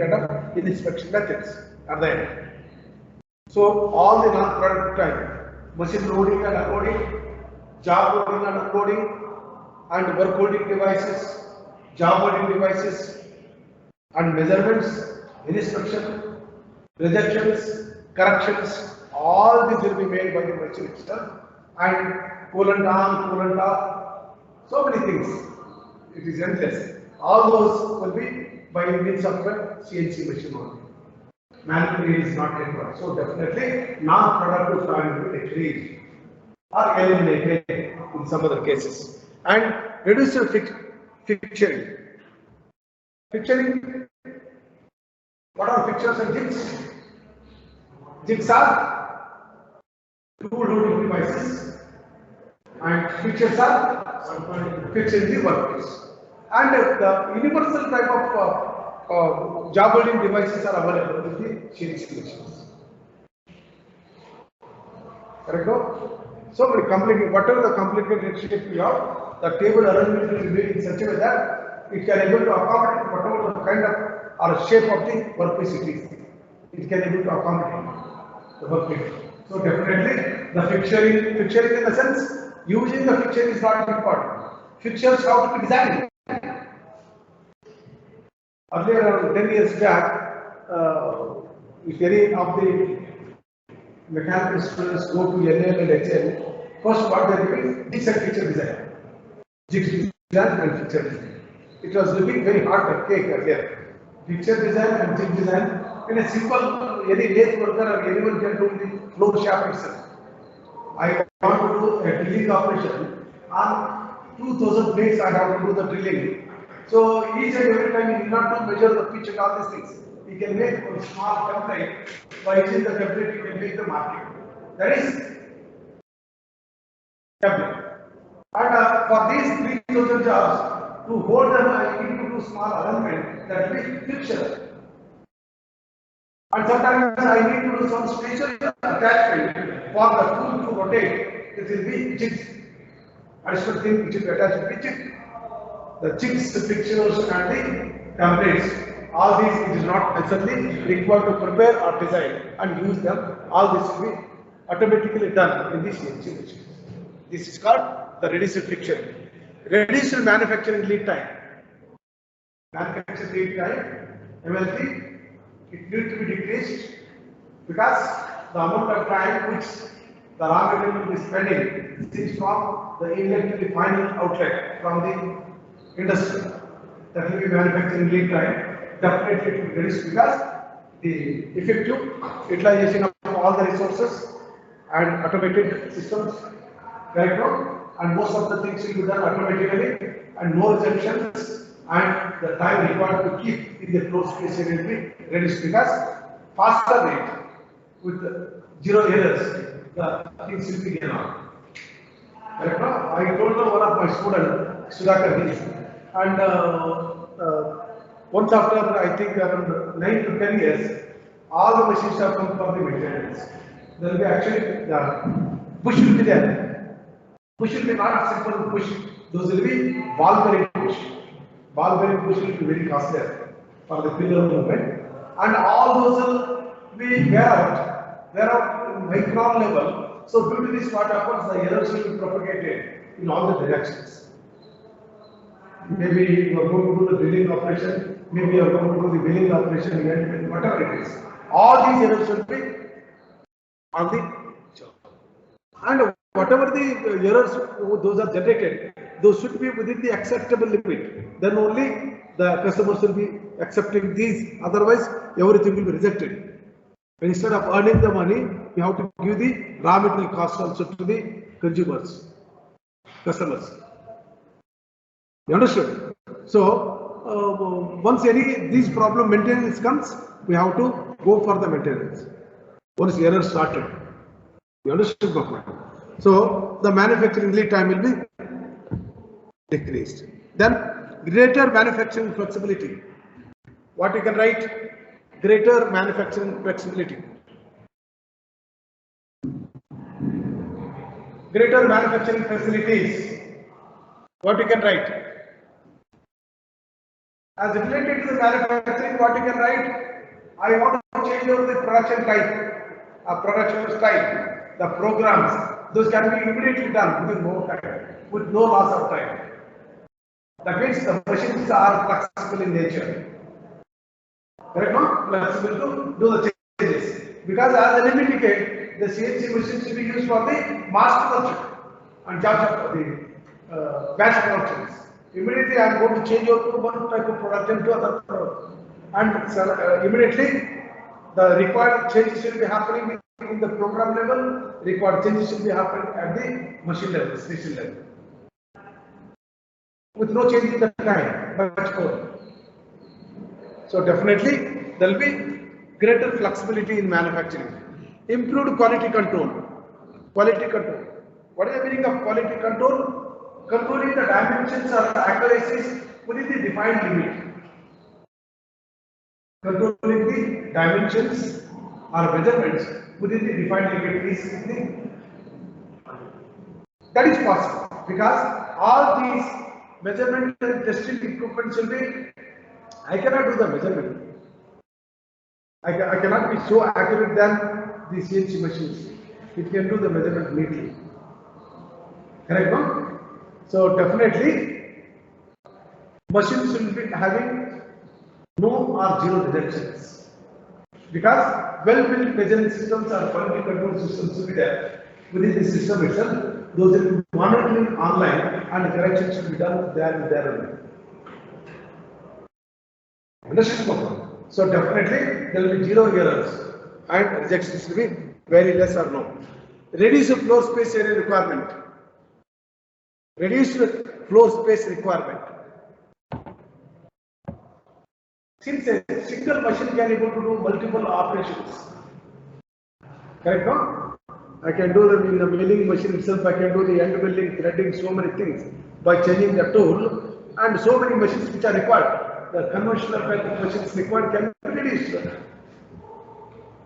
kind of inspection methods are there. So all the non-product time, machine loading and unloading, job loading and unloading, and work holding devices, job holding devices, and measurements, inspection, rejections, corrections, all these will be made by the machine itself, and coolant on, coolant off, so many things. It is endless. All those will be by means of a CNC machine only. Manual is not required. So definitely non-productive time will be decreased or eliminated in some other cases. And reduce fixturing. Fixturing. What are fixtures and jigs? Jigs are tool loading devices, and fixtures are fixed in the workpiece. And the universal type of job holding devices are available with the CNC machines. Correct? So, whatever the complicated shape we have, the table arrangement will be made in such a way that it can able to accommodate whatever the kind of or shape of the workpiece it is. It can able to accommodate the workpiece. So definitely the fixturing in the sense, using the fixture is not important. Fixtures have to be designed. Earlier, around 10 years back, if any of the mechanical students go to NL and HL, first what they do is jigs and fixture design. Jigs design and fixture design. It was looking very hard to cake earlier. Fixture design and jig design in a simple, any lathe worker or anyone can do the floor shaft itself. I want to do a drilling operation on 2000 plates. I have to do the drilling. So each and every time you need not to measure the pitch and all these things. You can make a small template. By using the template, you can make the marking. That is template. And for these 3000 jobs, to hold them, I need to do small arrangement that will be fixture. And sometimes I need to do some special attachment for the tool to rotate. It will be jigs. Additional thing which is attached to the jig. The jigs, the fixtures, and the templates. All these it is not necessarily required to prepare or design and use them. All this will be automatically done in this CNC machine. This is called the reduced fixture. Reduced manufacturing lead time. Manufacturing lead time, MLT, it needs to be decreased because the amount of time which the raw material will be spending is from the inlet to the final outlet from the industry. That will be manufacturing lead time. Definitely it will reduce because the effective utilization of all the resources and automated systems, right now, and most of the things will be done automatically and no rejections, and the time required to keep in the floor space will be reduced because faster rate with zero errors, the things will be done on. Right now, I told one of my students, Sudhakar, and once after, I think around 9 to 10 years, all the machines have come for the maintenance. There will be actually the bush will be there. Bush will be not a simple bush. Those will be ball bearing bush. Ball bearing bush will be very costly for the pillar movement. And all those will be wear out micron level. So due to this, what happens, the errors will be propagated in all the directions. Maybe you are going to do the drilling operation, maybe you are going to do the milling operation, and whatever it is. All these errors will be on the job. And whatever the errors those are generated, those should be within the acceptable limit. Then only the customers will be accepting these. Otherwise, everything will be rejected. Instead of earning the money, you have to give the raw material cost also to the consumers, customers. You understood? So, once these problem maintenance comes, we have to go for the maintenance. Once error started. You understood my point? So, the manufacturing lead time will be decreased. Then, greater manufacturing flexibility. What you can write? Greater manufacturing flexibility. Greater manufacturing facilities. What you can write? As related to the manufacturing, what you can write? I want to change over the production type, production style, the programs. Those can be immediately done within no time, with no loss of time. That means the machines are flexible in nature. Correct, no? Flexible to do the changes. Because as an indicate, the CNC machines will be used for the mass production and job the batch productions. Immediately I am going to change over to one type of production to other product. And immediately the required changes will be happening in the program level, required changes will be happening at the machine level, station level. With no change in the time, much more. So definitely there will be greater flexibility in manufacturing. Improved quality control. Quality control. What is the meaning of quality control? Controlling the dimensions or accuracies within the defined limit. Controlling the dimensions or measurements within the defined limit is that is possible because all these measurement and testing equipments will be. I cannot do the measurement. I cannot be so accurate than the CNC machines. It can do the measurement neatly. Correct, no? So definitely, machines will be having no or zero rejections because well-built measuring systems or quality control systems will be there within the system itself. Those will be monitoring online and corrections should be done there. Understand? So definitely there will be zero errors and rejections will be very less or no. Reduce floor space area requirement. Reduced floor space requirement. Since a single machine can able to do multiple operations. Correct, no? I can do them in the milling machine itself, I can do the end milling, threading, so many things by changing the tool, and so many machines which are required. The conventional kind of machines required can be reduced.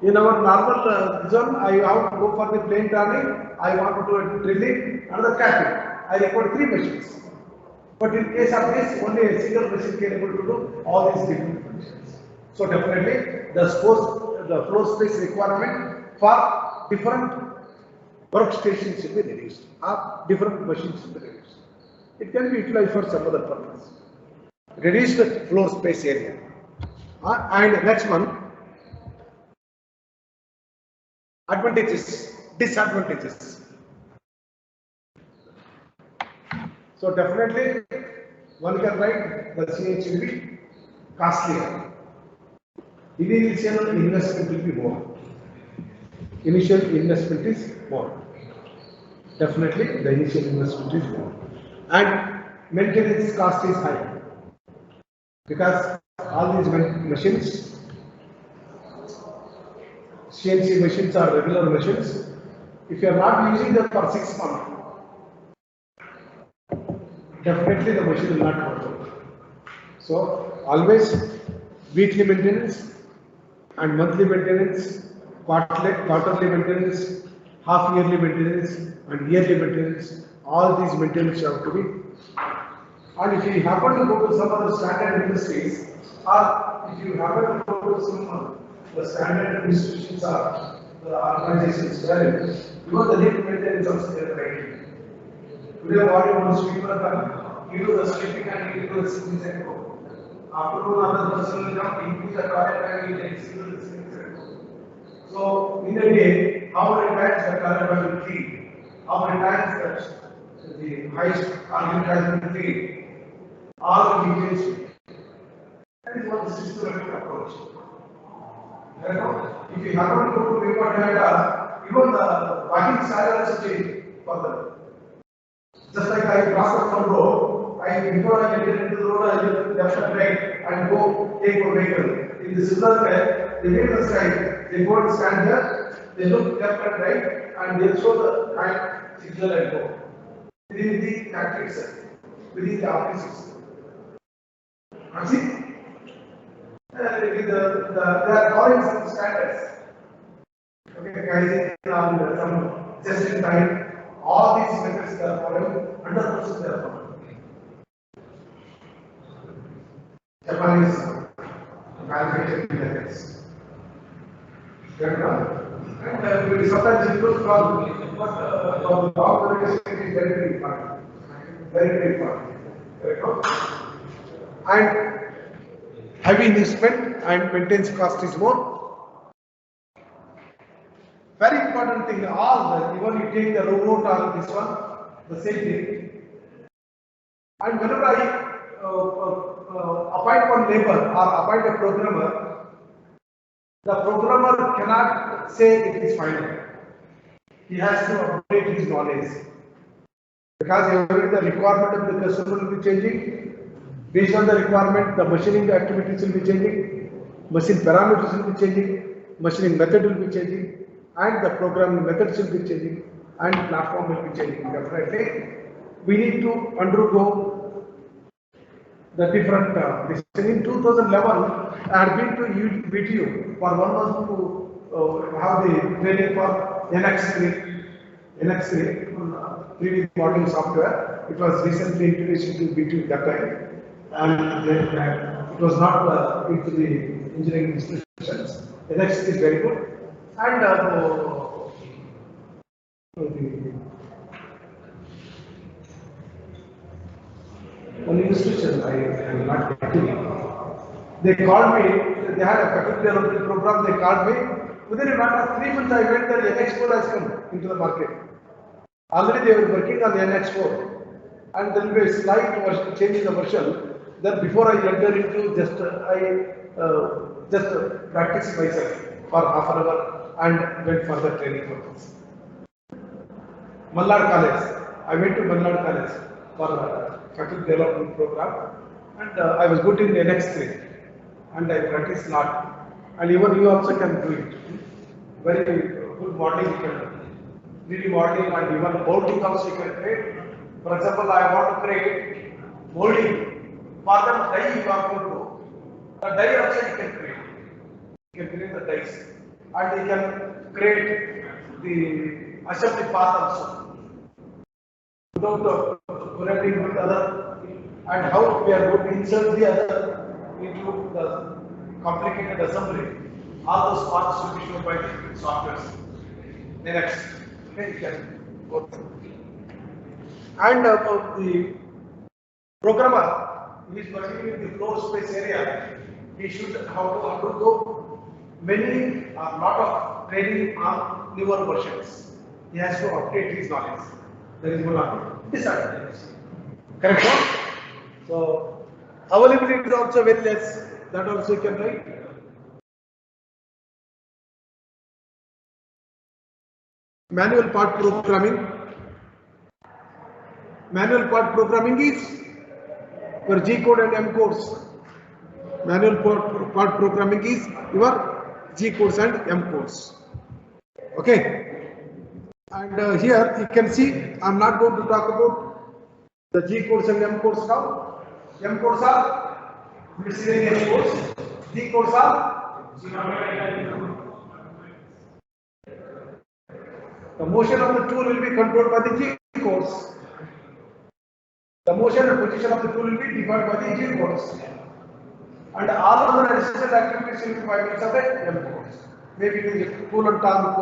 In our normal zone, I have to go for the plain turning, I want to do a drilling, another capping. I require 3 machines. But in case of this, only a single machine can able to do all these different functions. So definitely, the floor space requirement for different workstations should be reduced, or different machines should be reduced. It can be utilized for some other purpose. Reduce the floor space area. And next one, advantages, disadvantages. So definitely, one can write the CNC will be costlier. Initial investment will be more. Initial investment is more. Definitely, the initial investment is more. And maintenance cost is high. Because all these machines, CNC machines are regular machines. If you are not using them for 6 months, definitely the machine will not work. So always weekly maintenance and monthly maintenance, quarterly maintenance, half yearly maintenance and yearly maintenance. All these maintenance have to be. And if you happen to go to some other standard industries, or if you happen to go to some the standard institutions or the organizations where the need maintenance also they are right. Today, what you want to people are you do the sleeping and you do the sitting and go. Afternoon, another person will come, you do the toilet and you take the sitting and go. So, in a day, how many times the toilet will clean? How many times the highest argument will clean? All the details. That is what the systematic approach. If you happen to go to Viva Canada, even the walking style also change further. Just like I cross the road, before I get into the road, I will left and right and go take a vehicle. In the similar way, the vehicle side, they go and stand there, they look left and right, and they show the right signal and go. Within the factory itself, within the offices. And see, they are following some standards. Okay, guys, some just in time. All these methods they are following, 100% they are following. Japanese manufacturing methods. And we sometimes it goes wrong, but the organization is very fun. Very fun. And heavy investment and maintenance cost is more. Very important thing, all the, even you take the robot or this one, the same thing. And whenever I appoint one labor or appoint a programmer, the programmer cannot say it is final. He has to update his knowledge. Because every the requirement of the customer will be changing. Based on the requirement, the machining activities will be changing, machine parameters will be changing, machining method will be changing, and the programming methods will be changing, and platform will be changing. Definitely, we need to undergo the different this. In 2011, I had been to BTU for 1 month to have the training for NX3 3D modeling software. It was recently introduced to BTU that time. And then it was not into the engineering institutions. The next is very good. And one institution, I am not getting it. They called me, they had a capital development program, they called me. Within a matter of 3 months, I went that NX4 has come into the market. Already they were working on the NX4. And there will be a slight change in the version. Then before I enter into just practice myself for half an hour and went for the training purpose. Mallad College. I went to Mallad College for a capital development program, and I was good in NX3, and I practiced a lot. And even you also can do it. Very good modeling you can do. 3D modeling and even molding also you can create. For example, I want to create molding. For the die you are going to do. The die also you can create. You can create the dies. And you can create the assembly path also. Without collaborating with other, and how we are going to insert the other into the complicated assembly. All those parts will be shown by the software. Next, okay, you can go through. And the programmer who is working in the floor space area, he should have to undergo many lot of training on newer versions. He has to update his knowledge. There is one of disadvantages. Correct? So availability is also very less. That also you can write. Manual part programming. Manual part programming is your G code and M codes. Manual part programming is your G codes and M codes. Okay. And here you can see I am not going to talk about the G codes and M codes now. M codes are miscellaneous codes. G codes are the motion of the tool will be controlled by the G codes. The motion and position of the tool will be defined by the G codes. And all other additional activities will be by means of the M codes. Maybe it is cool and top.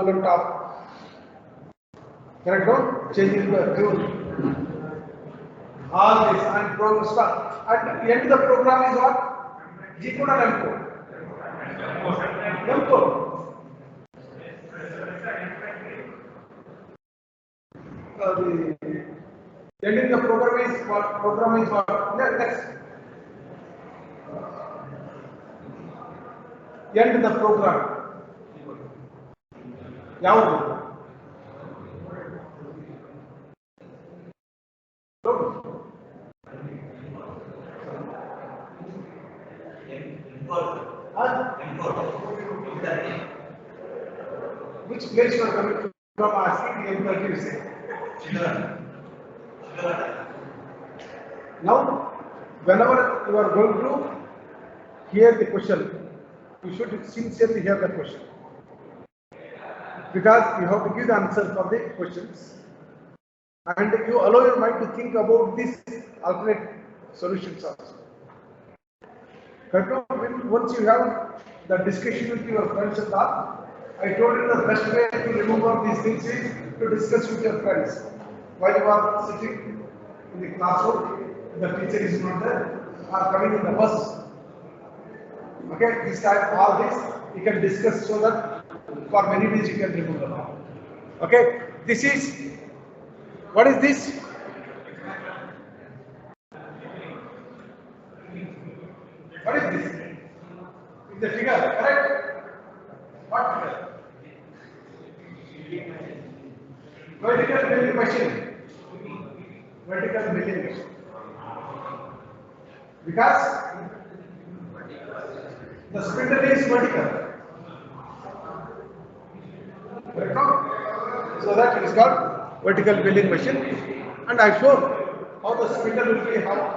Correct? No? Changing the tool. All this and program stuff. At the end of the program is what? G code and M code. M code. The ending the program is what? Program is what? Next. End the program. Yavudu. Which place you are coming from asking the employee to say? Now, whenever you are going to hear the question, you should sincerely hear the question. Because you have to give the answer for the questions. And you allow your mind to think about these alternate solutions also. Correct? No? Once you have the discussion with your friends and all, I told you the best way to remember these things is to discuss with your friends. While you are sitting in the classroom, the teacher is not there, or coming in the bus. Okay, this time all this you can discuss so that for many days you can remember. Okay, this is, what is this? What is this? It's a figure, correct? What figure? Vertical milling machine. Vertical milling machine. Because the spindle is vertical. Correct? No? So that it is called vertical milling machine. And I showed how the spindle will be how